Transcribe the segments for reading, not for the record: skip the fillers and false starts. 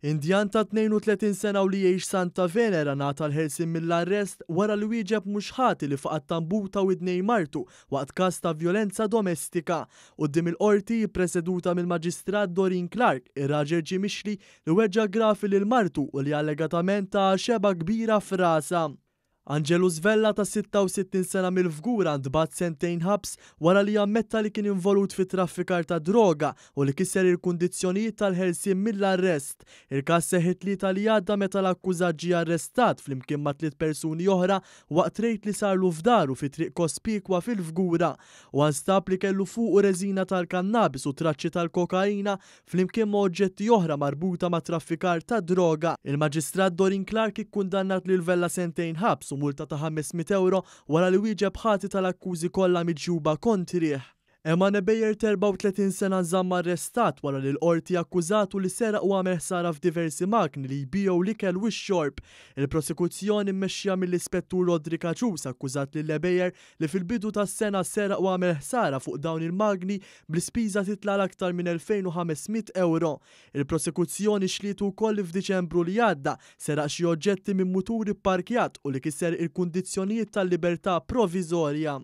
Indjan ta' 32 sena u li jgħix Santa Venera ngħata l-ħelsien mill-arrest wara li wieġeb mhux ħati li faqat tambuta u id-nej martu waqt każ ta' vjolenza domestika. Quddiem il-qorti ppreseduta mill-Maġistrat Doreen Clark, ir-raġel ġie mixli li weġġa' grafi lil martu u li allegatament ta' xeba kbira f'rasha. Angelo Zvella ta' 66 sena mill-Fgura ntbagħat 2 sentejn ħabs wara li jammetta li kien involut fi traffikar ta' droga u li kisser il-kundizzjonijiet tal-ħelsien mill-arrest. Il-każ seħħ it-tlieta li għadda meta l-akkużat ġie arrestat flimkien ma' 3 persuni oħra waqt rejt li sarlu f'daru fi triq Kospikwa fil-Fgura u nstab li kellu fuqu reżina tal-kannabis u traċċi tal-kokaina flimkien ma' oġġetti oħra marbuta ma' traffikar ta' droga. Il-Maġistrat Doreen Clark ikkundannat lil Vella 2 sentejn ħabs multa ta' 500 euro wara li wieġeb ħati tal-akkużi kollha miġjuba kontrih. Emma Nebejer 34 sena nżamm arrestat wara li l-qorti akkużatu li seraq u għamel ħsara f'diversi makni li jbigħu l-ikel u x-xorb. Il-prosekuzzjoni mmexxija mill-Ispettur Rodri Kaċus akkużat lil Nebejer li fil-bidu tas-sena seraq u għamel ħsara fuq dawn il-magni bl-ispiża titla' l-aktar minn 2500 euro. Il-prosekuzzjoni xlietu wkoll f'Diċembru li għadda seraq xi oġġetti minn muturi pparkjat u li kisser il-kundizzjonijiet tal-libertà proviżorja.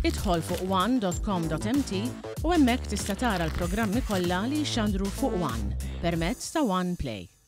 Idħol fuq one.com.mt u hemmhekk tista' tara l-programmi kollha li jxandru fuq One permezz ta' One Play.